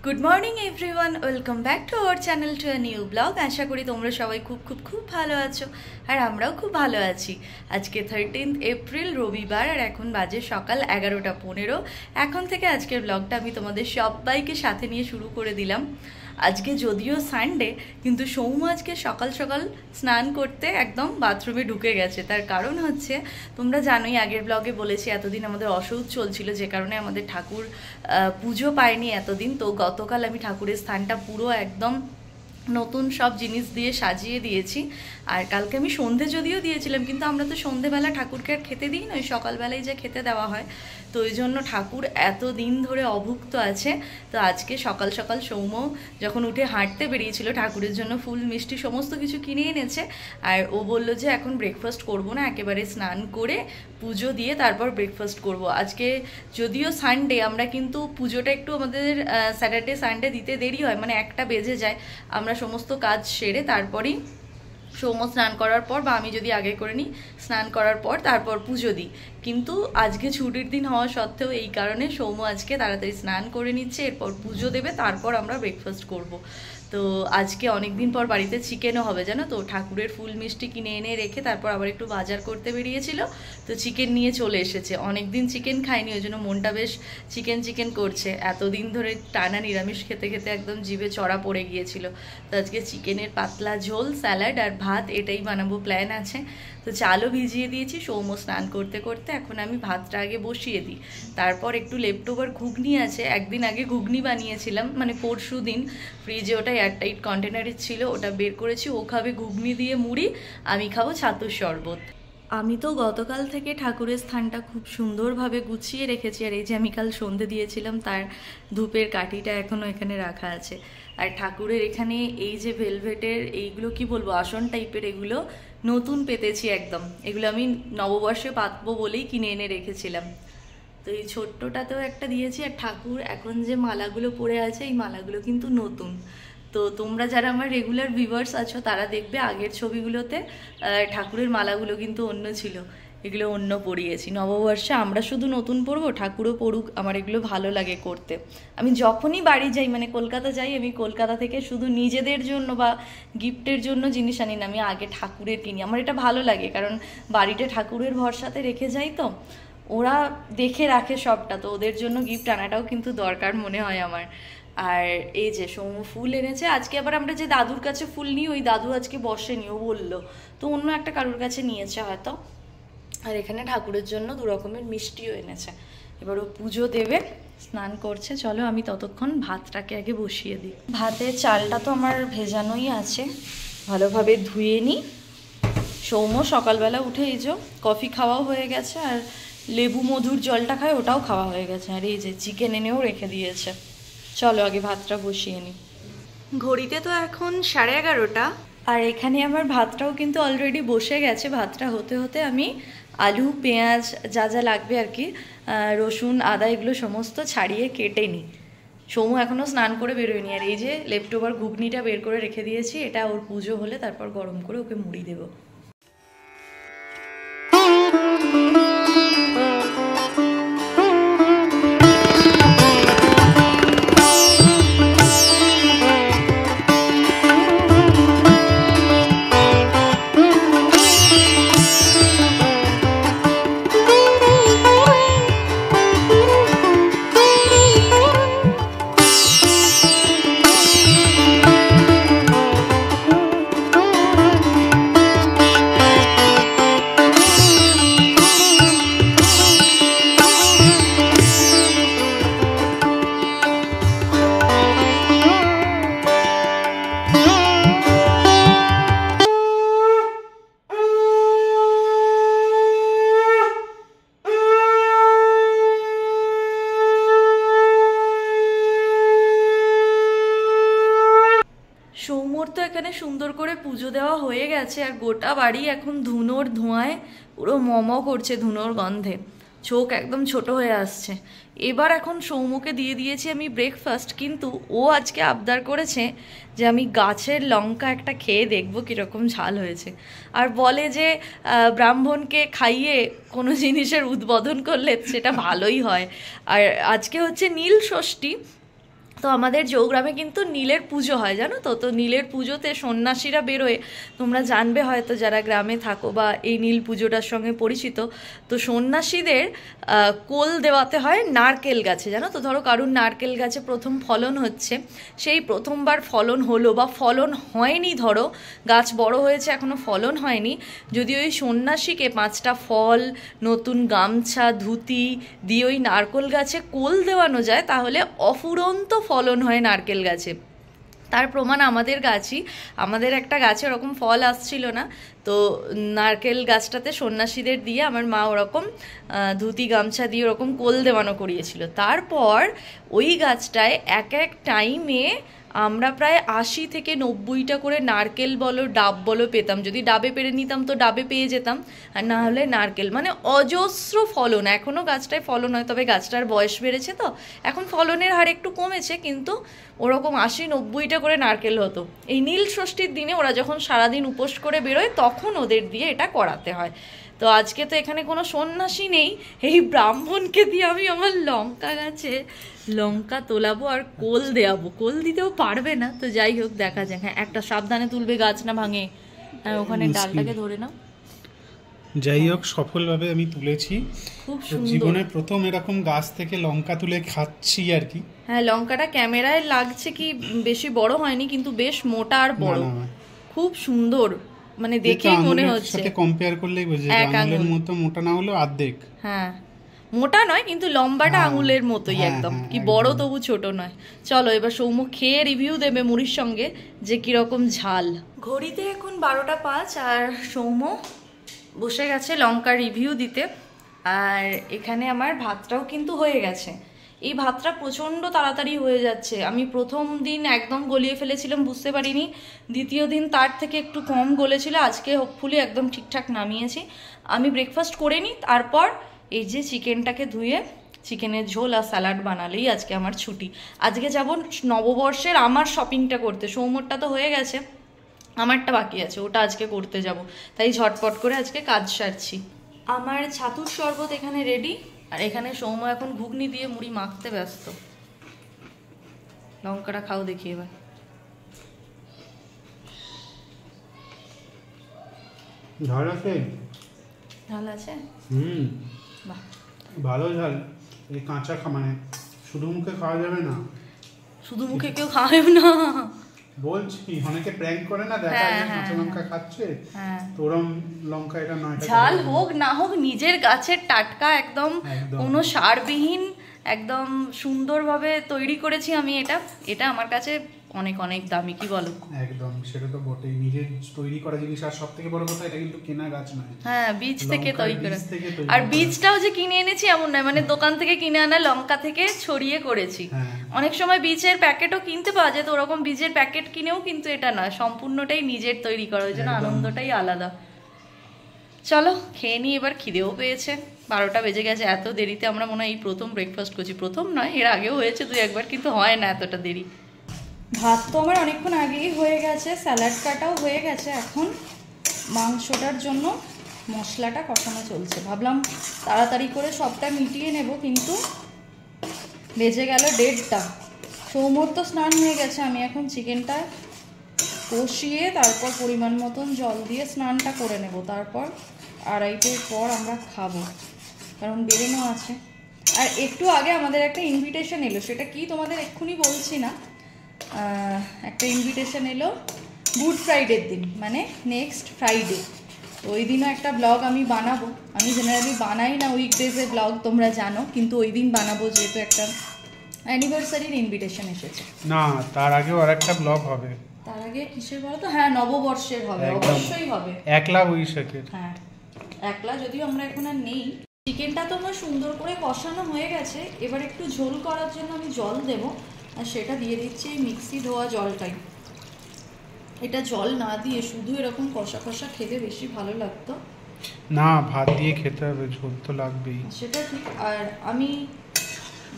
Good morning everyone, welcome back to our channel to a new blog. আশা করি তোমরা সবাই খুব ভালো আছো, আর আমরাও খুব ভালো আছি। আজকে 13 এপ্রিল রবিবার, আর এখন বাজে সকাল 11:15। এখন থেকে আজকের ব্লগটা আমি তোমাদের সবাইকে সাথে নিয়ে শুরু করে দিলাম। আজকে যদিও সানডে, কিন্তু সৌম্য আজকে সকাল সকাল স্নান করতে একদম বাথরুমে ঢুকে গেছে। তার কারণ হচ্ছে, তোমরা জানোই, আগের ব্লগে বলেছি এতদিন আমাদের অসৌচ চলছিল, যে কারণে আমাদের ঠাকুর পুজো পায়নি এতদিন। তো গতকাল আমি ঠাকুরের স্থানটা পুরো একদম নতুন সব জিনিস দিয়ে সাজিয়ে দিয়েছি। আর কালকে আমি সন্ধে যদিও দিয়েছিলাম, কিন্তু আমরা তো সন্ধেবেলা ঠাকুরকে আর খেতে দিই না, ওই সকালবেলায় যে খেতে দেওয়া হয়। তো ওই জন্য ঠাকুর এত দিন ধরে অভুক্ত আছে। তো আজকে সকাল সকাল সৌম্য যখন উঠে হাঁটতে বেরিয়েছিল, ঠাকুরের জন্য ফুল মিষ্টি সমস্ত কিছু কিনে এনেছে। আর ও বলল যে এখন ব্রেকফাস্ট করব না, একেবারে স্নান করে পুজো দিয়ে তারপর ব্রেকফাস্ট করব। আজকে যদিও সানডে, আমরা কিন্তু পুজোটা একটু আমাদের স্যাটারডে সানডে দিতে দেরি হয়, মানে 1টা বেজে যায়। আমরা সমস্ত কাজ সেরে তারপরেই সৌম্য স্নান করার পর, বা আমি যদি আগে করে নিই, স্নান করার পর তারপর পুজো দিই। কিন্তু আজকে ছুটির দিন হওয়া সত্ত্বেও এই কারণে সৌম্য আজকে তাড়াতাড়ি স্নান করে নিচ্ছে, এরপর পুজো দেবে, তারপর আমরা ব্রেকফাস্ট করব। তো আজকে অনেক দিন পর বাড়িতে চিকেনও হবে, জানো তো। ঠাকুরের ফুল মিষ্টি কিনে এনে রেখে তারপর আবার একটু বাজার করতে বেরিয়েছিল, তো চিকেন নিয়ে চলে এসেছে। অনেক দিন চিকেন খাইনি, ওই জন্য মনটা বেশ চিকেন করছে। এতদিন ধরে টানা নিরামিষ খেতে খেতে একদম জিভে চড়া পড়ে গিয়েছিল। তো আজকে চিকেনের পাতলা ঝোল, স্যালাড আর ভাত, এটাই বানাবো প্ল্যান আছে। তো চালও ভিজিয়ে দিয়েছি। সৌম্য স্নান করতে করতে এখন আমি ভাতটা আগে বসিয়ে দিই। তারপর একটু লেফটোভার ঘুগনি আছে, একদিন আগে ঘুগনি বানিয়েছিলাম, মানে পরশু দিন। ফ্রিজে ওটা এয়ারটাইট কন্টেনারে ছিল, ওটা বের করেছি। ও খাবে ঘুগনি দিয়ে মুড়ি, আমি খাবো ছাতুর শরবত। আমি তো গতকাল থেকে ঠাকুরের স্থানটা খুব সুন্দরভাবে গুছিয়ে রেখেছি। আর এই যে আমি কাল সন্ধে দিয়েছিলাম, তার ধূপের কাঠিটা এখনও এখানে রাখা আছে। আর ঠাকুরের এখানে এই যে ভেলভেটের এইগুলো, কি বলবো, আসন টাইপের, এগুলো নতুন পেতেছি একদম। এগুলো আমি নববর্ষে পাতবো বলেই কিনে এনে রেখেছিলাম। তো এই ছোট্টটাতেও একটা দিয়েছি। আর ঠাকুর এখন যে মালাগুলো পরে আছে, এই মালাগুলো কিন্তু নতুন। তো তোমরা যারা আমার রেগুলার ভিউয়ার্স আছো, তারা দেখবে আগের ছবিগুলোতে ঠাকুরের মালাগুলো কিন্তু অন্য ছিল, এগুলো অন্য পরিয়েছি। নববর্ষে আমরা শুধু নতুন পরবো, ঠাকুরও পড়ুক, আমার এগুলো ভালো লাগে করতে। আমি যখনই বাড়ি যাই, মানে কলকাতা যাই, আমি কলকাতা থেকে শুধু নিজেদের জন্য বা গিফটের জন্য জিনিস আনি না, আমি আগে ঠাকুরের কিনি। আমার এটা ভালো লাগে, কারণ বাড়িতে ঠাকুরের ভরসাতে রেখে যাই, তো ওরা দেখে রাখে সবটা, তো ওদের জন্য গিফট আনাটাও কিন্তু দরকার মনে হয় আমার। আর এই যে সৌম্য ফুল এনেছে আজকে। আবার আমরা যে দাদুর কাছে ফুল নিই, ওই দাদু আজকে বসেনি, ও বললো, তো অন্য একটা কারুর কাছে নিয়েছে হয়তো। আর এখানে ঠাকুরের জন্য 2 রকমের মিষ্টিও এনেছে। এবার ও পুজো দেবে, স্নান করছে। চলো আমি ততক্ষণ ভাতটাকে আগে বসিয়ে দিই। ভাতের চালটা তো আমার ভেজানোই আছে, ভালোভাবে ধুয়ে নিই। সৌম্য সকালবেলা উঠে এই যে কফি খাওয়াও হয়ে গেছে, আর লেবু মধুর জলটা খায়, ওটাও খাওয়া হয়ে গেছে। আর এই যে চিকেন এনেও রেখে দিয়েছে। চলো আগে ভাতটা বসিয়ে নিই। ঘড়িতে তো এখন 11:30, আর এখানে আমার ভাতটাও কিন্তু অলরেডি বসে গেছে। ভাতটা হতে হতে আমি আলু, পেঁয়াজ, যা যা লাগবে আর কি, রসুন, আদা, এগুলো সমস্ত ছাড়িয়ে কেটে নিই। সৌম্য এখনও স্নান করে বেরোয়নি। আর এই যে লেফটোভার ঘুগনিটা বের করে রেখে দিয়েছি, এটা ওর পুজো হলে তারপর গরম করে ওকে মুড়ি দেবো। সৌম্যর তো এখানে সুন্দর করে পুজো দেওয়া হয়ে গেছে, আর গোটা বাড়ি এখন ধুনোর ধোঁয়ায় পুরো মম করছে, ধুনোর গন্ধে চোখ একদম ছোট হয়ে আসছে। এবার এখন সৌম্যকে দিয়ে দিয়েছি আমি ব্রেকফাস্ট, কিন্তু ও আজকে আবদার করেছে যে আমি গাছের লঙ্কা একটা খেয়ে দেখবো কীরকম ঝাল হয়েছে। আর বলে যে ব্রাহ্মণকে খাইয়ে কোনো জিনিসের উদ্বোধন করলে সেটা ভালোই হয়। আর আজকে হচ্ছে নীল ষষ্ঠী, তো আমাদের জৌগ্রামে কিন্তু নীলের পুজো হয় জানো তো। তো নীলের পুজোতে সন্ন্যাসীরা বেরোয়, তোমরা জানবে হয়তো যারা গ্রামে থাকো বা এই নীল পুজোটার সঙ্গে পরিচিত। তো সন্ন্যাসীদের কোল দেওয়াতে হয় নারকেল গাছে, জানো তো। ধরো কারুর নারকেল গাছে প্রথম ফলন হচ্ছে, সেই প্রথমবার ফলন হলো বা ফলন হয়নি, ধরো গাছ বড় হয়েছে এখনো ফলন হয়নি, যদি ওই সন্ন্যাসীকে 5টা ফল, নতুন গামছা, ধুতি দিয়ে ওই নারকেল গাছে কোল দেওয়ানো যায়, তাহলে অফুরন্ত ফলন হয় নারকেল গাছে। তার প্রমাণ আমাদের গাছই, আমাদের একটা গাছে ওরকম ফল আসছিল না, তো নারকেল গাছটাতে সন্ন্যাসীদের দিয়ে আমার মা ওরকম ধুতি গামছা দিয়ে ওরকম কোল দেওয়ানো করিয়েছিল। তারপর ওই গাছটায় এক এক টাইমে আমরা প্রায় 80 থেকে 90টা করে নারকেল বলো ডাব বলো পেতাম। যদি ডাবে পেরে নিতাম তো ডাবে পেয়ে যেতাম, আর না হলে নারকেল, মানে অজস্র ফলন। এখনও গাছটায় ফলন হয়, তবে গাছটার বয়স বেড়েছে তো এখন ফলনের হার একটু কমেছে, কিন্তু ওরকম 80-90টা করে নারকেল হতো। এই নীল ষষ্ঠীর দিনে ওরা যখন সারাদিন উপোস করে বেরোয় তখন ওদের দিয়ে এটা করাতে হয়। তো আজকে তো এখানে কোনো সন্ন্যাসী নেই, এই ব্রাহ্মণকে দিয়ে আমি আমার লঙ্কা গাছে লঙ্কা তোলাবো আর কোল দেওয়াবো। কোল দিতেও পারবে না, তো যাই হোক দেখা যাক। হ্যাঁ, একটা সাবধানে তুলবে, গাছ না ভাঙে। ওখানে ডালটাকে ধরে নাও। যাই হোক, সফলভাবে আমি তুলেছি। খুব সুন্দর, জীবনে প্রথম এরকম গাছ থেকে লঙ্কা তুলে খাচ্ছি আর কি। হ্যাঁ, লঙ্কাটা ক্যামেরায় লাগছে কি বেশি বড় হয়নি, কিন্তু বেশ মোটা আর বড়, খুব সুন্দর, মানে দেখেই মনে হচ্ছে। সাথে কম্পেয়ার করলেই বোঝা যায় আঙুলের মতো মোটা না হলেও অর্ধেক। হ্যাঁ, মোটা নয় কিন্তু লম্বাটা আঙুলের মতোই একদম, কি বড় তবু ছোট নয়। চলো এবার সৌম্য খেয়ে রিভিউ দেবে মুড়ির সঙ্গে যে কিরকম ঝাল। ঘড়িতে এখন 12টা 5 আর সৌম্য বসে গেছে লঙ্কার রিভিউ দিতে। আর এখানে আমার ভাতটাও কিন্তু হয়ে গেছে। এই ভাতটা প্রচণ্ড তাড়াতাড়ি হয়ে যাচ্ছে। আমি প্রথম দিন একদম গলিয়ে ফেলেছিলাম, বুঝতে পারিনি। দ্বিতীয় দিন তার থেকে একটু কম গলেছিল, আজকে হোপফুলি একদম ঠিকঠাক নামিয়েছি। আমি ব্রেকফাস্ট করে নিই, তারপর এই যে চিকেনটাকে ধুয়ে চিকেনের ঝোল আর স্যালাড বানালেই আজকে আমার ছুটি। আজকে যাব নববর্ষের আমার শপিংটা করতে। সৌম্যরটা তো হয়ে গেছে, আমারটা বাকি আছে, ওটা আজকে করতে যাব, তাই ঝটপট করে আজকে কাজ সারছি। আমার ছাতুর শরবত এখানে রেডি, আর এখানে সৌম্য এখন ঘুগনি দিয়ে মুড়ি মাখতে ব্যস্ত। লঙ্কাটা খাও দেখি এবার। ঝাল আছে? ঝাল আছে? বাহ, ভালো ঝাল। এই কাঁচা মানে শুধু মুখে খাওয়া যাবে না। শুধু মুখে কেউ খাওয়ায় না বলছি, অনেকে প্র্যাঙ্ক করে না, দেখা যায় কাঁচা লঙ্কা খাচ্ছে, তো ওরম লঙ্কা এটা নয়। ঝাল হোক না হোক নিজের গাছের টাটকা একদম কোনো সারবিহীন একদম সুন্দরভাবে তৈরি করেছি আমি। এটা আমার কাছে অনেক অনেক দামি, কি বলো? একদম, সেটা তো বটেই। নিজের তৈরি করা জিনিস, আর সব থেকে বড় কথা এটা কিন্তু কেনা গাছ নয়। হ্যাঁ, বীজ থেকে তৈরি করা। আর বীজটাও যে কিনে এনেছি এমন নয়, মানে দোকান থেকে কিনে আনা লঙ্কা থেকে ছড়িয়ে করেছি। অনেক সময় বীজের প্যাকেটও কিনতে পাওয়া যায়, তো ওরকম বীজের প্যাকেট কিনেও কিন্তু এটা নয়, সম্পূর্ণটাই নিজের তৈরি করা, ওই জন্য আনন্দটাই আলাদা। চলো খেয়ে নিই এবার, খিদেও পেয়েছে। 12টা বেজে গেছে। এত দেরিতে আমরা মনে হয় এই প্রথম ব্রেকফাস্ট করছি। প্রথম নয়, এর আগেও হয়েছে 2-1বার, কিন্তু হয় না এতটা দেরি। ভাত তো আমার অনেকক্ষণ আগেই হয়ে গেছে, স্যালাড কাটাও হয়ে গেছে। এখন মাংসটার জন্য মশলাটা কষানো চলছে। ভাবলাম তাড়াতাড়ি করে সবটা মিটিয়ে নেব, কিন্তু বেজে গেল 1:30। সৌম্যর তো স্নান হয়ে গেছে, আমি এখন চিকেনটা কষিয়ে তারপর পরিমাণ মতন জল দিয়ে স্নানটা করে নেব, তারপর 2:30-এর পর আমরা খাবো, কারণ বেরোনো আছে। আর একটু আগে আমাদের একটা ইনভিটেশন এলো, সেটা কি তোমাদের এক্ষুনি বলছি না। একটা ইনভিটেশন এলো গুড ফ্রাইডের দিন, মানে নেক্সট ফ্রাইডে। তো ওই দিনও একটা ব্লগ আমি বানাবো। আমি জেনারেলি বানাই না উইকডেজে ব্লগ, তোমরা জানো, কিন্তু ওই দিন বানাবো, যেহেতু একটা অ্যানিভার্সারির ইনভিটেশন এসেছে। না, তার আগেও আর একটা ব্লগ হবে। তার আগে কিসের বলো তো? হ্যাঁ, নববর্ষের হবে, অবশ্যই হবে। একলা বৈশাখের। হ্যাঁ, একলা যদিও আমরা এখন আর নেই। চিকেনটা তো আমার সুন্দর করে কষানো হয়ে গেছে, এবার একটু ঝোল করার জন্য আমি জল দেব, আর সেটা দিয়ে দিচ্ছি এই মিক্সি ধোয়া জলটাই। এটা জল না দিয়ে শুধু এরকম কষা কষা খেতে বেশি ভালো লাগতো। না, ভাত দিয়ে খেতে হবে, ঝোল তো লাগবেই। সেটা ঠিক। আর আমি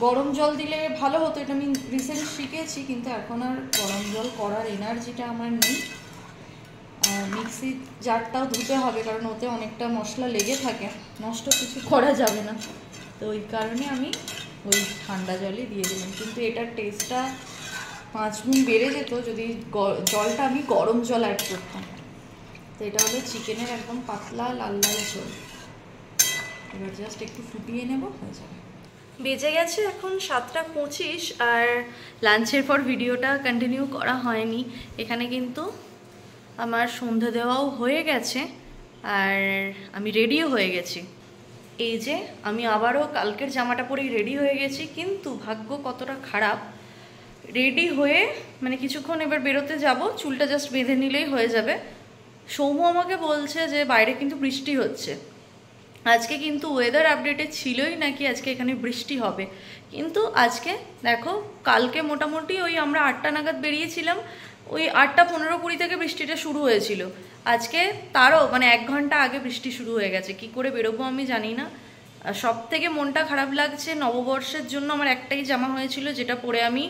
গরম জল দিলে ভালো হতো, এটা আমি রিসেন্ট শিখেছি, কিন্তু এখন আর গরম জল করার এনার্জিটা আমার নেই। মিক্সি জারটাও ধুতে হবে, কারণ ওতে অনেকটা মশলা লেগে থাকে, নষ্ট কিছু করা যাবে না। তো ওই কারণে আমি ওই ঠান্ডা জলই দিয়ে দিলাম, কিন্তু এটার টেস্টটা 5 গুণ বেড়ে যেত যদি জলটা আমি গরম জল অ্যাড করতাম। তো এটা হলো চিকেনের একদম পাতলা লাল লাল ঝোল। এবার জাস্ট একটু ফুটিয়ে নেব, হয়ে যাবে। বেজে গেছে এখন 7:25, আর লাঞ্চের পর ভিডিওটা কন্টিনিউ করা হয়নি। এখানে কিন্তু আমার সন্ধে দেওয়াও হয়ে গেছে আর আমি রেডিও হয়ে গেছি। এই যে আমি আবারও কালকের জামাটা পরেই রেডি হয়ে গেছি, কিন্তু ভাগ্য কতটা খারাপ, রেডি হয়ে মানে কিছুক্ষণ এবার বেরোতে যাব, চুলটা জাস্ট বেঁধে নিলেই হয়ে যাবে। সৌম্য আমাকে বলছে যে বাইরে কিন্তু বৃষ্টি হচ্ছে। আজকে কিন্তু ওয়েদার আপডেটে ছিলই নাকি আজকে এখানে বৃষ্টি হবে, কিন্তু আজকে দেখো কালকে মোটামুটি ওই আমরা 8টা নাগাদ বেরিয়েছিলাম, ওই 8:15-20 থেকে বৃষ্টিটা শুরু হয়েছিল। আজকে তারও মানে 1 ঘন্টা আগে বৃষ্টি শুরু হয়ে গেছে। কি করে বেরোবো আমি জানি না। সব থেকে মনটা খারাপ লাগছে, নববর্ষের জন্য আমার একটাই জামা হয়েছিল যেটা পরে আমি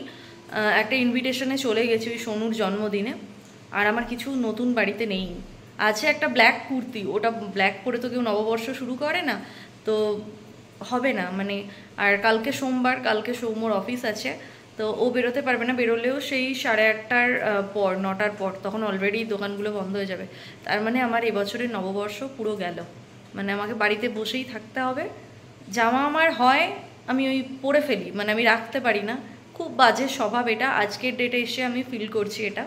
একটা ইনভিটেশনে চলে গেছি ওই সোনুর জন্মদিনে, আর আমার কিছু নতুন বাড়িতে নেই। আছে একটা ব্ল্যাক কুর্তি, ওটা ব্ল্যাক পরে তো কেউ নববর্ষ শুরু করে না, তো হবে না মানে। আর কালকে সোমবার, কালকে সৌম্যর অফিস আছে, তো ও বেরোতে পারবে না, বেরোলেও সেই 8:30টার পর, 9টার পর, তখন অলরেডি দোকানগুলো বন্ধ হয়ে যাবে। তার মানে আমার এবছরের নববর্ষ পুরো গেল, মানে আমাকে বাড়িতে বসেই থাকতে হবে। জামা আমার হয় আমি ওই পরে ফেলি, মানে আমি রাখতে পারি না, খুব বাজে স্বভাব এটা। আজকের ডেটে এসে আমি ফিল করছি এটা,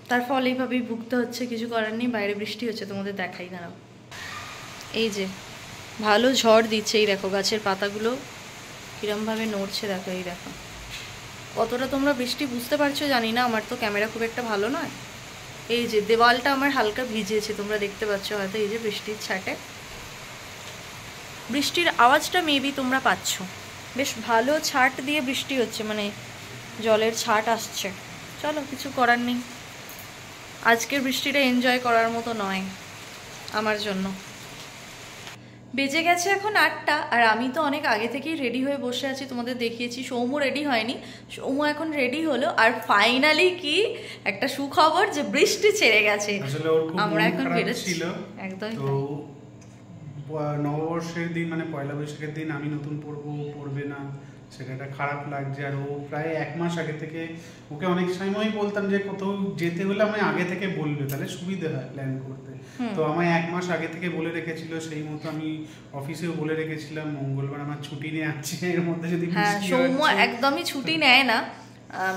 তার ফল এইভাবেই ভুগতে হচ্ছে, কিছু করার নেই। বাইরে বৃষ্টি হচ্ছে, তোমাদের দেখাই দাঁড়াও। এই যে ভালো ঝড় দিচ্ছে, এই দেখো গাছের পাতাগুলো কিরমভাবে নড়ছে, দেখো এই দেখো। কতটা তোমরা বৃষ্টি বুঝতে পারছো জানি না, আমার তো ক্যামেরা খুব একটা ভালো নয়। এই যে দেওয়ালটা আমার হালকা ভিজেছে, তোমরা দেখতে পাচ্ছ হয়তো, এই যে বৃষ্টির ছাটে, বৃষ্টির আওয়াজটা মেবি তোমরা পাচ্ছ। বেশ ভালো ছাট দিয়ে বৃষ্টি হচ্ছে, মানে জলের ছাট আসছে। চলো, কিছু করার নেই, আজকের বৃষ্টিটা এনজয় করার মতো নয় আমার জন্য। বেজে গেছে এখন 8টা, আর আমি তো অনেক আগে থেকেই রেডি হয়ে বসে আছি, তোমাদের দেখিয়েছি। সৌম্য রেডি হয়নি, সৌম্য এখন রেডি হলো। আর ফাইনালি কি একটা সুখবর, যে বৃষ্টি ছেড়ে গেছে, আমরা এখন বেরোচ্ছি। একদম নববর্ষের দিন মানে পয়লা বৈশাখের দিন আমি নতুন পরবে না, সেটা একটা খারাপ লাগছে। আর ও প্রায় 1 মাস আগে থেকে, ওকে অনেক সময়ই বলতাম যে কোথাও যেতে হলে আমায় আগে থেকে বলবে, তাহলে সুবিধা হয় প্ল্যান করতে। তো আমায় 1 মাস আগে থেকে বলে রেখেছিল, সেই মতো আমি অফিসেও বলে রেখেছিলাম মঙ্গলবার আমার ছুটি নিয়ে আসছে, এর মধ্যে যদি সৌম্য একদমই ছুটি নেয় না,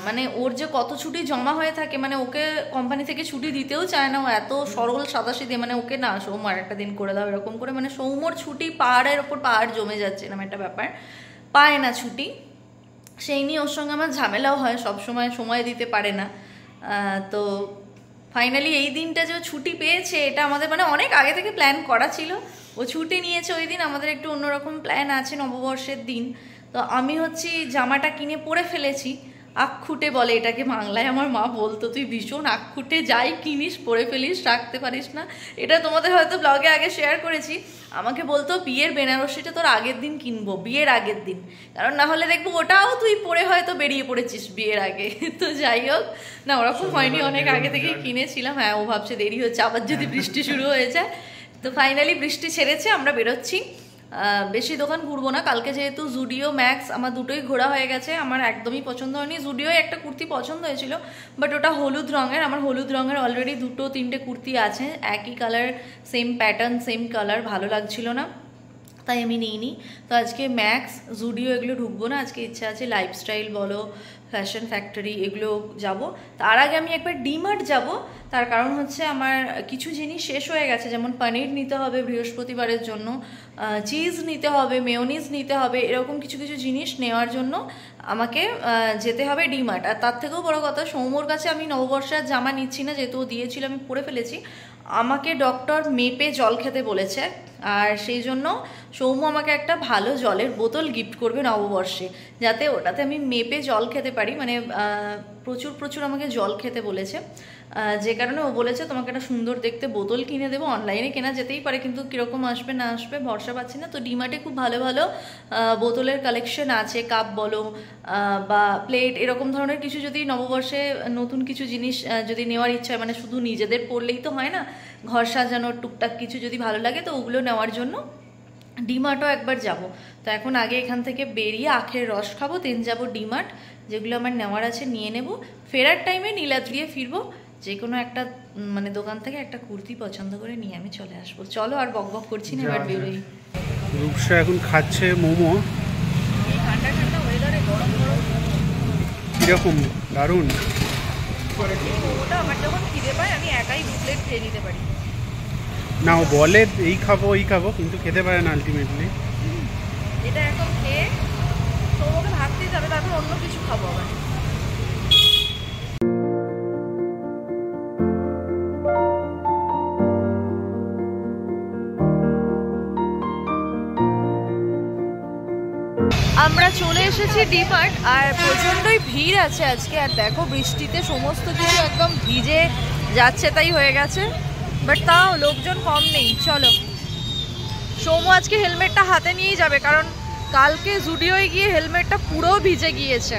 মানে ওর যে কত ছুটি জমা হয়ে থাকে, মানে ওকে কোম্পানি থেকে ছুটি দিতেও চায় না, ও এত সরল সাদাসিধে, মানে ওকে না সৌম্য একটা দিন করে দাও এরকম করে, মানে সৌম্যর ছুটি পাহাড়ের ওপর পাহাড় জমে যাচ্ছে এরকম একটা ব্যাপার, পায় না ছুটি। সেই নিয়ে ওর সঙ্গে আমার ঝামেলাও হয়, সবসময় সময় দিতে পারে না। তো ফাইনালি এই দিনটা যে ছুটি পেয়েছে, এটা আমাদের মানে অনেক আগে থেকে প্ল্যান করা ছিল। ও ছুটি নিয়েছে ওই দিন, আমাদের একটু অন্যরকম প্ল্যান আছে নববর্ষের দিন। তো আমি হচ্ছে জামাটা কিনে পরে ফেলেছি, আখখুটে বলে এটাকে বাংলায়, আমার মা বলতো তুই ভীষণ আখখুটে, যাই কিনিস পরে ফেলিস, রাখতে পারিস না। এটা তোমাদের হয়তো ব্লগে আগে শেয়ার করেছি। আমাকে বলতো বিয়ের বেনারসিটা তোর আগের দিন কিনবো, বিয়ের আগের দিন, কারণ না হলে দেখবো ওটাও তুই পরে হয়তো বেরিয়ে পড়েছিস বিয়ের আগে। তো যাই হোক, না ওরকম হয়নি, অনেক আগে থেকে কিনেছিলাম। হ্যাঁ, ও ভাবছে দেরি হচ্ছে, আবার যদি বৃষ্টি শুরু হয়ে যায়। তো ফাইনালি বৃষ্টি ছেড়েছে, আমরা বেরোচ্ছি। বেশি দোকান ঘুরবো না কালকে, যেহেতু জুডিও ম্যাক্স আমার দুটোই ঘোরা হয়ে গেছে। আমার একদমই পছন্দ হয়নি। জুডিওয় একটা কুর্তি পছন্দ হয়েছিল, বাট ওটা হলুদ রঙের। আমার হলুদ রঙের অলরেডি 2-3টে কুর্তি আছে, একই colour, same pattern, same colour, ভালো লাগছিল না, তাই আমি নিইনি। তো আজকে ম্যাক্স, জুডিও এগুলো ঢুকবো না। আজকে ইচ্ছা আছে লাইফস্টাইল বলো, ফ্যাশন ফ্যাক্টরি, এগুলো যাব। তার আগে আমি একবার ডিমার্ট যাব, তার কারণ হচ্ছে আমার কিছু জিনিস শেষ হয়ে গেছে, যেমন পনির নিতে হবে বৃহস্পতিবারের জন্য, চিজ নিতে হবে, মেয়োনিজ নিতে হবে, এরকম কিছু কিছু জিনিস নেওয়ার জন্য আমাকে যেতে হবে ডিমার্ট। আর তার থেকেও বড় কথা, সৌম্যর কাছে আমি নববর্ষের জামা নিচ্ছি না, যেহেতু ও দিয়েছিল আমি পরে ফেলেছি। আমাকে ডক্টর মেপে জল খেতে বলেছে, আর সেই জন্য সৌম্য আমাকে একটা ভালো জলের বোতল গিফট করবে নববর্ষে, যাতে ওটাতে আমি মেপে জল খেতে পারি। মানে প্রচুর প্রচুর আমাকে জল খেতে বলেছে, যে কারণে ও বলেছে তোমাকে একটা সুন্দর দেখতে বোতল কিনে দেবো। অনলাইনে কেনা যেতেই পারে, কিন্তু কীরকম আসবে না আসবে ভরসা পাচ্ছি না। তো ডিমার্টে খুব ভালো ভালো বোতলের কালেকশন আছে, কাপ বলো বা প্লেট, এরকম ধরনের কিছু যদি নববর্ষে নতুন কিছু জিনিস যদি নেওয়ার ইচ্ছা হয়, মানে শুধু নিজেদের পড়লেই তো হয় না, ঘর সাজানোর টুকটাক কিছু যদি ভালো লাগে, তো ওগুলো নেওয়ার জন্য ডিমার্টও একবার যাব। তো এখন আগে এখান থেকে বেরিয়ে আখের রস খাবো, দেন যাবো ডিমার্ট, যেগুলো আমার নেওয়ার আছে নিয়ে নেব। ফেরার টাইমে নীলাদ্রিয়ে ফিরবো, যে কোনো একটা মানে দোকান থেকে একটা কুর্তি পছন্দ করে নিয়ে আমি চলে আসবো। চলো আর বক বক করছি না, এবার বেরোই। রূপসা এখন খাচ্ছে মোমো। এই ঠান্ডা ঠান্ডা ওয়েদারে গরম গরম কিরকম দারুণ। মোমোটা আমার যখন খিদে পায় আমি একাই 2 প্লেট খেয়ে নিতে পারি। না, ও বলে এই খাবো কিন্তু খেতে পারে না আলটিমেটলি। এটা এখন খেয়ে তোমাকে ভাবতেই যাবে, তারপর অন্য কিছু খাবো আবার। আমরা চলে এসেছি ডিমার্ট, আর প্রচণ্ডই ভিড় আছে আজকে। আর দেখো বৃষ্টিতে সমস্ত কিছু একদম ভিজে যাচ্ছে তাই হয়ে গেছে, বাট তাও লোকজন কম নেই। চলো, সৌম্য আজকে হেলমেটটা হাতে নিয়েই যাবে, কারণ কালকে জুডিওয় গিয়ে হেলমেটটা পুরো ভিজে গিয়েছে।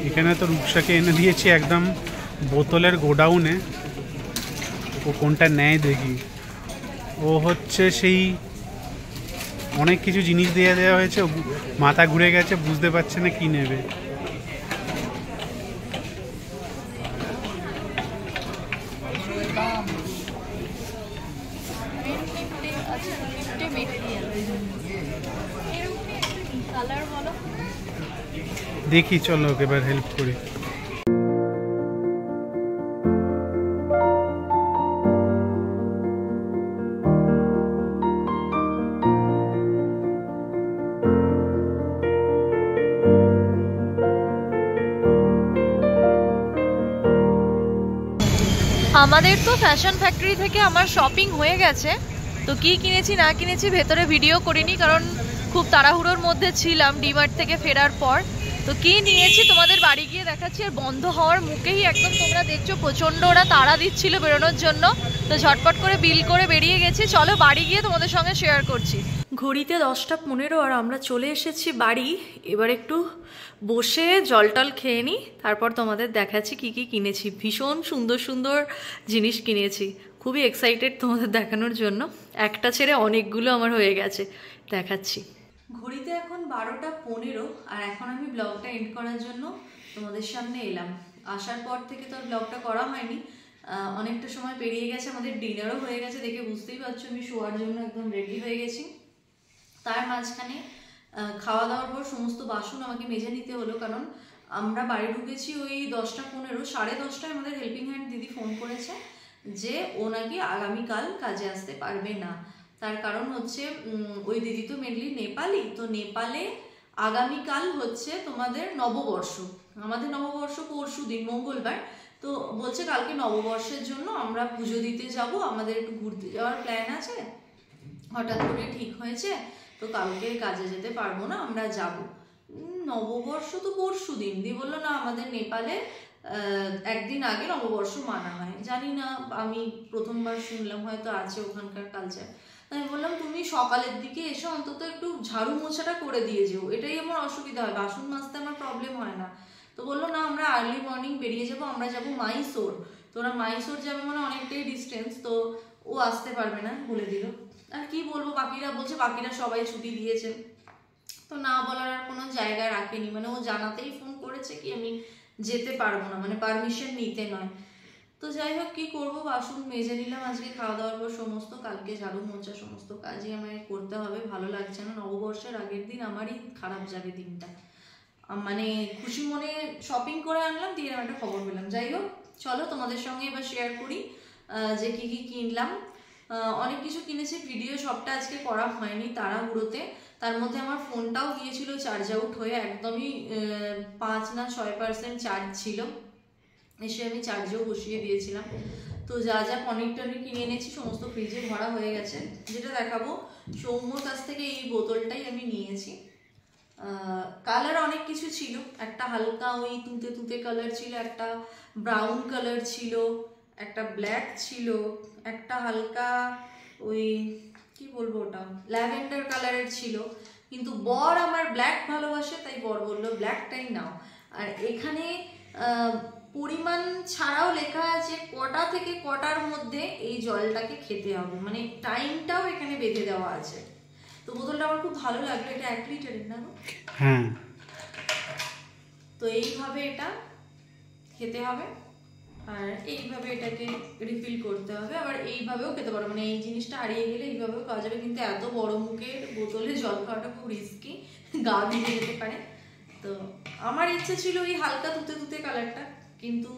এখানে তো রূপসাকে এনে দিয়েছি একদম বোতলের গোডাউনে। ও কোনটা নেয় দেখি। ও হচ্ছে সেই অনেক কিছু জিনিস দিয়ে দেওয়া হয়েছে, মাথা ঘুরে গেছে, বুঝতে পারছে না কি নেবে। দেখি, চলো ওকে এবার হেল্প করি। আমাদের তো ফ্যাশন ফ্যাক্টরি থেকে আমার শপিং হয়ে গেছে। তো কি কিনেছি না কিনেছি ভেতরে ভিডিও করিনি, কারণ খুব তাড়াহুড়োর মধ্যে ছিলাম ডিমার্ট থেকে ফেরার পর। তো কি নিয়েছি তোমাদের বাড়ি গিয়ে দেখাচ্ছি। আর বন্ধ হওয়ার মুখেই একদম তোমরা দেখছো প্রচণ্ড ওরা তাড়া দিচ্ছিল বেরোনোর জন্য, তো ঝটপট করে বিল করে বেরিয়ে গেছি। চলো বাড়ি গিয়ে তোমাদের সঙ্গে শেয়ার করছি। ঘড়িতে 10টা 15 আর আমরা চলে এসেছি বাড়ি। এবার একটু বসে জল টল খেয়ে নিই, তারপর তোমাদের দেখাচ্ছি কি কি কিনেছি। ভীষণ সুন্দর সুন্দর জিনিস কিনেছি, খুবই এক্সাইটেড তোমাদের দেখানোর জন্য। একটা ছেড়ে অনেকগুলো আমার হয়ে গেছে, দেখাচ্ছি। ঘড়িতে এখন 12টা 15 আর এখন আমি ব্লগটা এন্ড করার জন্য তোমাদের সামনে এলাম। আসার পর থেকে তো আর ব্লগটা করা হয়নি, অনেকটা সময় পেরিয়ে গেছে, আমাদের ডিনারও হয়ে গেছে। দেখে বুঝতেই পারছো আমি শোয়ার জন্য একদম রেডি হয়ে গেছি। তার মাঝখানে খাওয়া দাওয়ার পর সমস্ত বাসন আমাকে মেজে নিতে হলো, কারণ আমরা বাড়ি ঢুকেছি ওই 10টা 15, 10:30টায় আমাদের হেল্পিং হ্যান্ড দিদি ফোন করেছে যে ও নাকি আগামীকাল কাজে আসতে পারবে না। তার কারণ হচ্ছে ওই দিদি তো মেনলি নেপালি, তো নেপালে আগামীকাল হচ্ছে তোমাদের নববর্ষ, আমাদের নববর্ষ পরশু দিন মঙ্গলবার। তো বলছে কালকে নববর্ষের জন্য আমরা পুজো দিতে যাব, আমাদের একটু ঘুরতে যাওয়ার প্ল্যান আছে, হঠাৎ করে ঠিক হয়েছে, তো কালকে কাজে যেতে পারবো না, আমরা যাব। নববর্ষ তো পরশু দিন, দিয়ে বললো না আমাদের নেপালে একদিন আগে নববর্ষ মানা হয়। জানি না, আমি প্রথমবার শুনলাম, হয়তো আছে ওখানকার কালচার। আমি বললাম তুমি সকালের দিকে এসে অন্তত একটু ঝাড়ু মোছাটা করে দিয়ে যেও, এটাই আমার অসুবিধা হয়, বাসন মাজতে আমার প্রবলেম হয় না। তো বললো না আমরা আর্লি মর্নিং বেরিয়ে যাবো, আমরা যাবো মাইসোর। তো ওরা মাইসোর যাবে মানে অনেকটাই ডিস্টেন্স, তো ও আসতে পারবে না বলে দিল। আর কি বলবো, বাকিরা বলছে বাকিরা সবাই ছুটি দিয়েছে, তো না বলার আর কোনো জায়গা রাখেনি, মানে ও জানাতেই ফোন করেছে কি আমি যেতে পারবো না, মানে পারমিশন নিতে নয়। তো যাই হোক কি করবো, বাসন মেজে নিলাম আজকে খাওয়া দাওয়ার পর সমস্ত, কালকে ঝাড়ু মোছা সমস্ত কাজই আমায় করতে হবে। ভালো লাগছে না, নববর্ষের আগের দিন আমারই খারাপ যাবে দিনটা, মানে খুশি মনে শপিং করে আনলাম, দিয়ে একটা খবর পেলাম। যাই হোক চলো তোমাদের সঙ্গে এবার শেয়ার করি যে কি কি কিনলাম। অনেক কিছু কিনেছি, ভিডিও সবটা আজকে করা হয়নি তাড়াহুড়োতে। তার মধ্যে আমার ফোনটাও গিয়েছিল চার্জ আউট হয়ে, একদমই 5 না 6% চার্জ ছিল, এসে আমি চার্জেও বসিয়ে দিয়েছিলাম। তো যা যা পনির টনির কিনে এনেছি সমস্ত ফ্রিজে ভরা হয়ে গেছে। যেটা দেখাবো, সৌম্যর কাছ থেকে এই বোতলটাই আমি নিয়েছি। কালার অনেক কিছু ছিল, একটা হালকা ওই তুঁতে তুঁতে কালার ছিল, একটা ব্রাউন কালার ছিল, একটা ব্ল্যাক ছিল, একটা হালকা ওই কি বলবো ওটা ল্যাভেন্ডার কালারের ছিল। কিন্তু বর আমার ব্ল্যাক ভালোবাসে, তাই বর বললো ব্ল্যাকটাই নাও। আর এখানে পরিমাণ ছাড়াও লেখা আছে কটা থেকে কটার মধ্যে এই জলটাকে খেতে হবে, মানে টাইমটাও এখানে বেঁধে দেওয়া আছে। তো বোতলটা আমার খুব ভালো লাগলো, এটা 1 লিটারের না? হ্যাঁ। তো এইভাবে এটা খেতে হবে আর এইভাবে এটাকে রিফিল করতে হবে, আবার এইভাবেও খেতে পারো, মানে এই জিনিসটা হারিয়ে গেলে এইভাবেও খাওয়া যাবে। কিন্তু এত বড় মুখের বোতলে জল খাওয়াটা খুব রিস্কি, গা ভিজে যেতে পারে। তো আমার ইচ্ছে ছিল ওই হালকা তুতে তুতে কালারটা, কিন্তু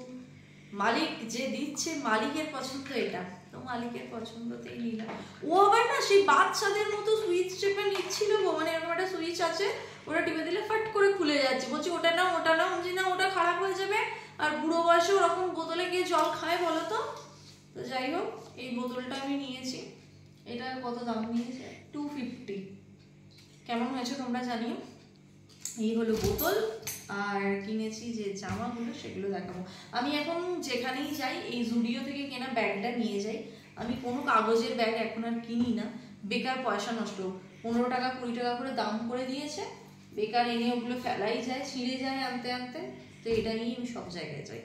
মালিক যে দিচ্ছে মালিকের পছন্দ এটা, তো মালিকের পছন্দতেই নিলাম। ও আবার না সেই বাচ্চাদের মতো সুইচ চেপে নিচ্ছিল গো, মানে এরকম একটা সুইচ আছে, ওটা টিপে দিলে ফাট করে খুলে যাচ্ছে, বলছি ওটা না ওটা না, বলছি না ওটা খারাপ হয়ে যাবে, আর বুড়ো বয়সে ওরকম বোতলে গিয়ে জল খায় বলো তো। তো যাই হোক, এই বোতলটা আমি নিয়েছি, এটা কত দাম নিয়েছে? 250। কেমন হয়েছে তোমরা জানিও। এই হলো বোতল, আর কিনেছি যে জামাগুলো সেগুলো দেখাবো। আমি এখন যেখানেই যাই এই জুডিও থেকে কেনা ব্যাগটা নিয়ে যাই, আমি কোনো কাগজের ব্যাগ এখন আর কিনি না, বেকার পয়সা নষ্ট। 15 টাকা 20 টাকা করে দাম করে দিয়েছে, বেকার এনে ওগুলো ফেলাই যায়, ছিঁড়ে যায় আনতে আনতে। তো এটা নিয়েই আমি সব জায়গায় যাই।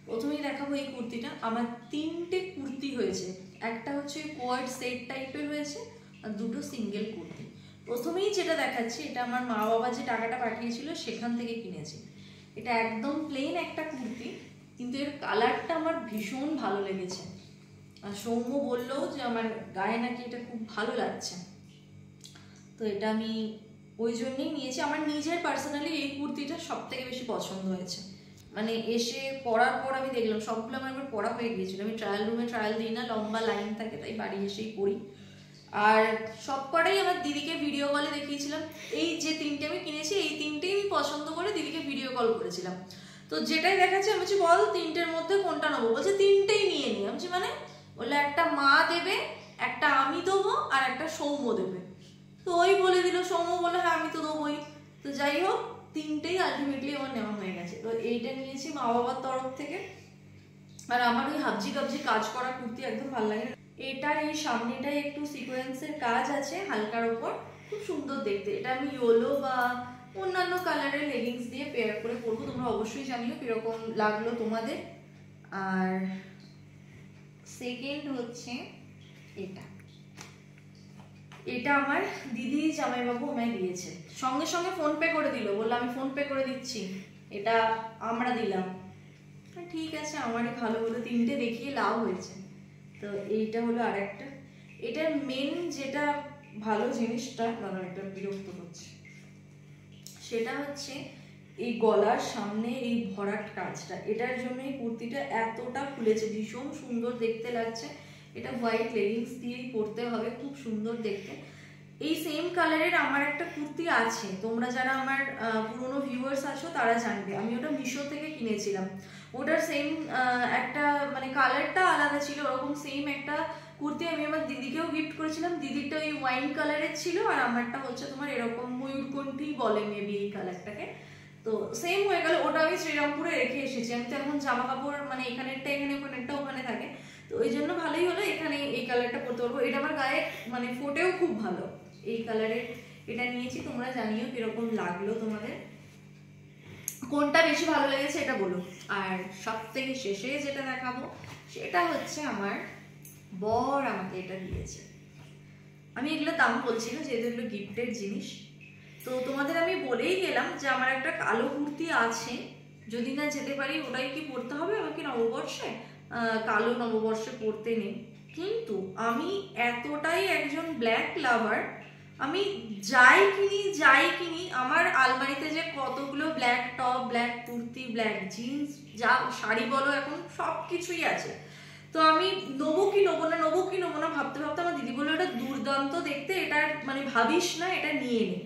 প্রথমেই দেখাবো এই কুর্তিটা। আমার 3টে কুর্তি হয়েছে, একটা হচ্ছে কোয়ার্ড সেট টাইপের হয়েছে আর 2টো সিঙ্গেল কুর্তি। প্রথমেই যেটা দেখাচ্ছি, এটা আমার মা বাবা যে টাকাটা পাঠিয়েছিল সেখান থেকে কিনেছি। এটা একদম প্লেন একটা কুর্তি, কিন্তু এর কালারটা আমার ভীষণ ভালো লেগেছে, আর সৌম্য বললো যে আমার গায়ে নাকি এটা খুব ভালো লাগছে, তো এটা আমি ওই জন্যই নিয়েছি। আমার নিজের পার্সোনালি এই কুর্তিটা সব থেকে বেশি পছন্দ হয়েছে, মানে এসে পরার পর আমি দেখলাম সবগুলো আমার একবার পরা হয়ে গিয়েছিল। আমি ট্রায়াল রুমে ট্রায়াল দিই না, লম্বা লাইন থাকে, তাই বাড়ি এসেই পরি। আর সব কটাই আমার দিদিকে ভিডিও কলে দেখিয়েছিলাম। এই যে 3টে আমি কিনেছি, এই 3টেই আমি পছন্দ করে দিদিকে ভিডিও কল করেছিলাম। তো যেটাই দেখাচ্ছে আমি বলছি বল 3টের মধ্যে কোনটা নেবো, বলছে 3টেই নিয়ে নি। আমি বলছি মানে? বললে একটা মা দেবে, একটা আমি দেবো, আর একটা সৌম্য দেবে। তো ওই বলে দিল, সৌম্য বলে হ্যাঁ আমি তো দেবোই। তো যাই হোক, 3টেই আলটিমেটলি আমার নেওয়া হয়ে গেছে। তো এইটা নিয়েছি মা বাবার তরফ থেকে। আর আমার ওই হাবজি গাবজি কাজ করা কুর্তি একদম ভালো লাগে না। এটার এই সামনেটায় একটু সিকোয়েন্সের কাজ আছে হালকার ওপর, খুব সুন্দর দেখতে। এটা আমি ইয়েলো বা অন্যান্য কালারের লেগিংস দিয়ে পেয়ার করে পরবো, তোমরা অবশ্যই জানিও কিরকম লাগলো তোমাদের। আর সেকেন্ড হচ্ছে এটা, এটা আমার দিদি জামাইবাবু আমায় দিয়েছে, সঙ্গে সঙ্গে ফোন পে করে দিল, বললো আমি ফোন পে করে দিচ্ছি, এটা আমরা দিলাম। ঠিক আছে, আমারই ভালো হলো, 3টে দেখিয়ে লাভ হয়েছে। তো এইটা হলো আরেকটা। এটার মেন যেটা ভালো জিনিসটা, মানে এটা বিরক্ত হচ্ছে, সেটা হচ্ছে এই গলার সামনে এই ভরাট কাজটা। এটার জন্য এই কুর্তিটা এতটা খুলেছে, ভীষণ সুন্দর দেখতে লাগছে। এটা হোয়াইট লেগিংস দিয়েই পরতে হবে, খুব সুন্দর দেখতে। এই সেম কালারের আমার একটা কুর্তি আছে, তোমরা যারা আমার পুরনো ভিউয়ার্স আছো তারা জানবে, আমি ওটা মিশো থেকে কিনেছিলাম। ওটার সেম একটা মানে কালারটা আলাদা ছিল, ওরকম সেম একটা কুর্তি আমি আমার দিদিকেও গিফট করেছিলাম। দিদিরটা ওই ওয়াইন কালারের ছিল, আর আমারটা হচ্ছে তোমার এরকম ময়ূরকণ্ঠী বলে মেবি এই কালারটাকে। তো সেম হয়ে গেল, ওটা আমি শ্রীরামপুরে রেখে এসেছি। আমি তো এখন জামা কাপড় মানে এখানেরটা এখানে, ওখানেরটা ওখানে থাকে, তো ওই জন্য ভালোই হলো এখানে এই কালারটা পরতে পারবো। এটা আমার গায়ে মানে ফোটেও খুব ভালো, এই কালারের এটা নিয়েছি। তোমরা জানিও কিরকম লাগলো তোমাদের, কোনটা বেশি ভালো লেগেছে এটা বলো। আর সব থেকে শেষে যেটা দেখাবো সেটা হচ্ছে আমার বর আমাকে এটা দিয়েছে। আমি এগুলো দাম বলছি না, যেহেতু এগুলো গিফটের জিনিস। তো তোমাদের আমি বলেই গেলাম যে আমার একটা কালো কুর্তি আছে, যদি না যেতে পারি ওটাই কি পরতে হবে আমাকে নববর্ষে, কালো নববর্ষে পরতে নেই। কিন্তু আমি এতটাই একজন ব্ল্যাক লাভার, আমি যাই কিনি আমার আলমারিতে যে কতগুলো black top, black kurti, black jeans, যা শাড়ি বলো এখন সব কিছুই আছে। তো আমি নেবো কি নেবো না ভাবতে ভাবতে আমার দিদি বললো এটা দুর্দান্ত দেখতে, এটা মানে ভাবিস না, এটা নিয়ে নে।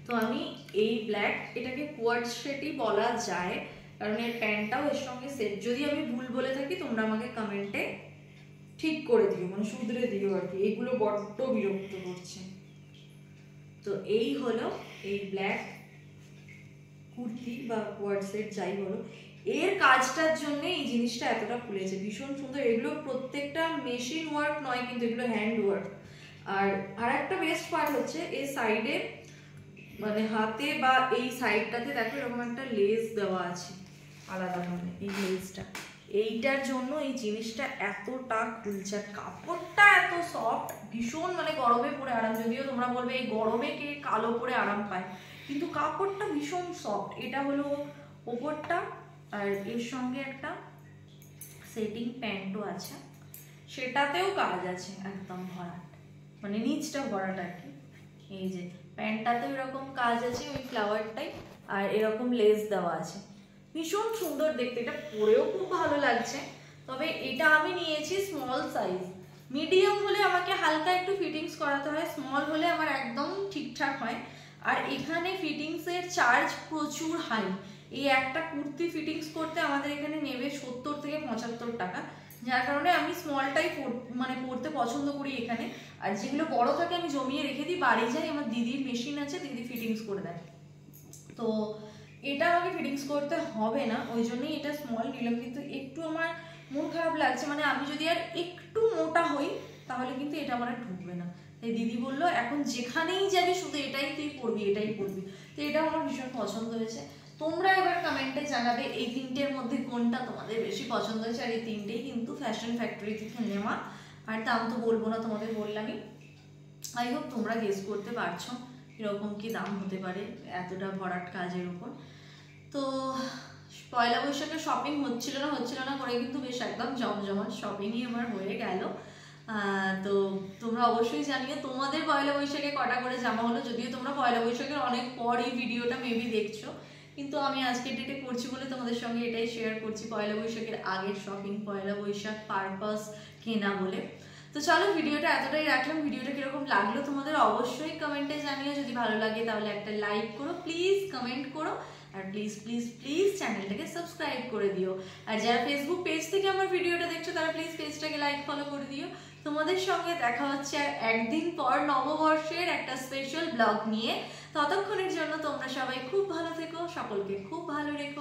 তো আমি এই ব্ল্যাক, এটাকে কোয়ার্ড সেটই বলা যায়, কারণ এর প্যান্টটাও এর সঙ্গে সেট। যদি আমি ভুল বলে থাকি তোমরা আমাকে কমেন্টে ঠিক করে দিও, মানে শুধরে দিও আর কি, এগুলো বড্ড বিরক্ত করছে। তো এই হলো এই ব্ল্যাক কুর্তি বা কোয়ার্ড সেট যাই বলো, এর কাজটার জন্য এই জিনিসটা এতটা খুলেছে, ভীষণ সুন্দর। এগুলো প্রত্যেকটা মেশিন ওয়ার্ক নয়, কিন্তু এগুলো হ্যান্ড ওয়ার্ক। আর একটা বেস্ট পার্ট হচ্ছে এই সাইডে মানে হাতে বা এই সাইডটাতে দেখো এরকম একটা লেস দেওয়া আছে আলাদা ভাবে, এই লেসটা এইটার জন্য এই জিনিসটা এতটা খুলছে, কাপড়টা এত সফট, ভীষণ মানে গরমে পরে আরাম। যদিও তোমরা বলবে এই গরমে কে কালো পরে আরাম পায়, কিন্তু কাপড়টা ভীষণ সফট। এটা হলো ওপরটা, আর এর সঙ্গে একটা সেটিং প্যান্টও আছে, সেটাতেও কাজ আছে একদম ভরাট, মানে নিচটা ভরাট আর কি। এই যে প্যান্টটাতেও এরকম কাজ আছে ওই ফ্লাওয়ারটাই, আর এরকম লেস দেওয়া আছে, ভীষণ সুন্দর দেখতে। এটা পরেও খুব ভালো লাগছে। তবে এটা আমি নিয়েছি স্মল সাইজ, মিডিয়াম হলে আমাকে হালকা একটু ফিটিংস করাতে হয়, স্মল হলে আমার একদম ঠিকঠাক হয়। আর এখানে ফিটিংসের চার্জ প্রচুর হাই। এই একটা কুর্তি ফিটিংস করতে আমাদের এখানে নেবে 70 থেকে 75 টাকা, যার কারণে আমি স্মলটাই মানে পরতে পছন্দ করি এখানে। আর যেগুলো বড় থাকে আমি জমিয়ে রেখে দিই, বাড়ি যাই, আমার দিদির মেশিন আছে, দিদি ফিটিংস করে দেয়। তো এটা আমাকে ফিটিংস করতে হবে না, ওই জন্যই এটা স্মল নিলাম। কিন্তু একটু আমার মন খারাপ লাগছে, মানে আমি যদি আর একটু মোটা হই তাহলে কিন্তু এটা আমার আর ঢুকবে না। তাই দিদি বললো এখন যেখানেই যাবি শুধু এটাই তুই পরবি, এটাই পরবি। তো এটা আমার ভীষণ পছন্দ হয়েছে। তোমরা এবার কমেন্টে জানাবে এই তিনটের মধ্যে কোনটা তোমাদের বেশি পছন্দ হয়েছে। আর এই তিনটেই কিন্তু ফ্যাশন ফ্যাক্টরি থেকে নেওয়া, আর দাম তো বলবো না, তোমাদের বললামই। আই হোপ তোমরা গেস করতে পারছো এরকম কি দাম হতে পারে এতটা ভরাট কাজের উপর। তো পয়লা বৈশাখে শপিং হচ্ছিল না করে কিন্তু বেশ একদম জমজমাট শপিংই আমার হয়ে গেল। তো তোমরা অবশ্যই জানিও তোমাদের পয়লা বৈশাখে কটা করে জামা হলো। যদিও তোমরা পয়লা বৈশাখের অনেক পর এই ভিডিওটা মেবি দেখছো, কিন্তু আমি আজকের ডেটে করছি বলে তোমাদের সঙ্গে এটাই শেয়ার করছি, পয়লা বৈশাখের আগের শপিং, পয়লা বৈশাখ পারপাস কেনা বলে। তো চলো ভিডিওটা এতটাই রাখলাম। ভিডিওটা কিরকম লাগলো তোমাদের অবশ্যই কমেন্টে জানিও। যদি ভালো লাগে তাহলে একটা লাইক করো, প্লিজ কমেন্ট করো, আর প্লিজ প্লিজ প্লিজ চ্যানেলটাকে সাবস্ক্রাইব করে দিও। আর যারা ফেসবুক পেজ থেকে আমার ভিডিওটা দেখছো তারা প্লিজ পেজটাকে লাইক ফলো করে দিও। তোমাদের সঙ্গে দেখা হচ্ছে আর একদিন পর নববর্ষের একটা স্পেশাল ব্লগ নিয়ে। ততক্ষণের জন্য তোমরা সবাই খুব ভালো থেকো, সকলকে খুব ভালো রেখো।